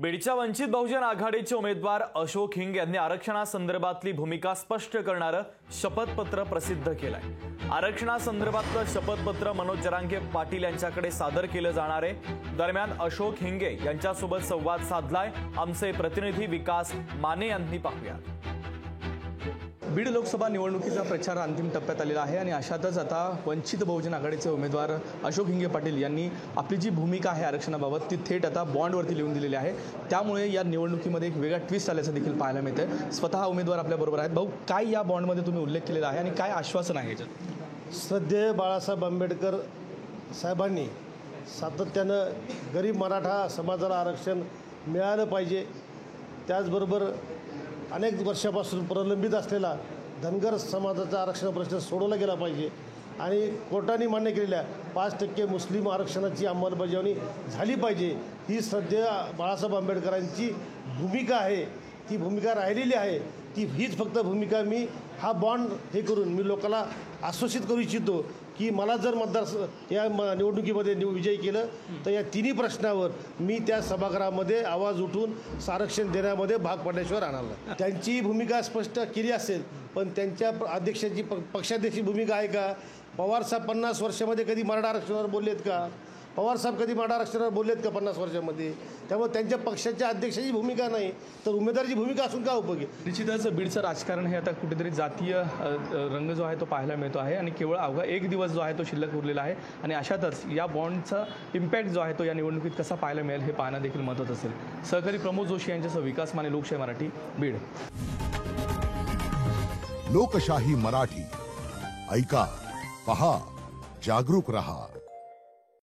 बीडच्या वंचित बहुजन आघाडीचे उमेदवार अशोक हिंग यांनी आरक्षणासंदर्भातली भूमिका स्पष्ट करणारं शपथपत्र प्रसिद्ध केलंय। आरक्षणासंदर्भातलं शपथपत्र मनोज जरांगे पाटील यांच्याकडे सादर केलं जाणार आहे। दरम्यान अशोक हिंगे यांच्यासोबत संवाद साधलाय आमचे प्रतिनिधी विकास माने यांनी। पाहूया। बीड लोकसभा निवडणुकीचा प्रचार अंतिम टप्प्यात आलेला आहे आणि अशातच आता वंचित बहुजन आघाडीचे उमेदवार अशोक हिंगे पाटील यांनी आपली जी भूमिका आहे आरक्षणाबाबत ती थेट आता बॉन्डवरती लिहून दिलेली आहे। त्यामुळे या निवडणुकीमध्ये एक वेगळा ट्विस्ट आल्याचं देखील पाहायला मिळतंय। स्वतः उमेदवार आपल्याबरोबर आहेत। भाऊ, काय या बॉन्डमध्ये तुम्ही उल्लेख केलेला आहे आणि काय आश्वासन आहे याच्यात? श्रद्धेय बाळासाहेब आंबेडकर साहेबांनी सातत्यानं गरीब मराठा समाजाला आरक्षण मिळालं पाहिजे, त्याचबरोबर अनेक वर्षापासून प्रलंबित असलेला धनगर समाजाचा आरक्षण प्रश्न सोडवला गेला पाहिजे आणि कोर्टाने मान्य केलेल्या 5% मुस्लिम आरक्षणाची अंमलबजावणी झाली पाहिजे। ही श्रद्धेय बाळासाहेब आंबेडकरांची भूमिका आहे, ती भूमिका राहिलेली आहे। हीच फक्त भूमिका मी हा बॉन्ड हे करून मी लोकांना आश्वासित करू इच्छितो की मला जर या निवडणुकीमध्ये विजयी केलं तर या तिन्ही प्रश्नावर मी त्या सभागृहामध्ये आवाज उठून आरक्षण देण्यामध्ये भाग पडल्याशिवाय राहणार नाही। त्यांची भूमिका स्पष्ट केली असेल, पण त्यांच्या अध्यक्षाची पक्षाध्यक्षाची भूमिका आहे का? पवारसाहेब 50 वर्षामध्ये कधी मराठा आरक्षणावर बोललेत का? पवारसाहेब कधी मराठा आरक्षणावर बोललेत का 50 वर्षामध्ये? त्यामुळे त्यांच्या पक्षाच्या अध्यक्षाची भूमिका नाही तर उमेदवाराची भूमिका असून का उपयोगी? निश्चितच बीडचं राजकारण हे आता कुठेतरी जातीय रंग जो आहे तो पाहायला मिळतो आहे आणि केवळ अवघा एक दिवस जो आहे तो शिल्लक उरलेला आहे आणि अशातच या बॉन्डचा इम्पॅक्ट जो आहे तो या निवडणुकीत कसा पाहायला मिळेल हे पाहणं देखील महत्त्वाचं असेल। सहकारी प्रमोद जोशी यांच्यासह विकास माने, लोकशाही मराठी, बीड। लोकशाही मराठी, ऐका, पहा, जागरूक रहा।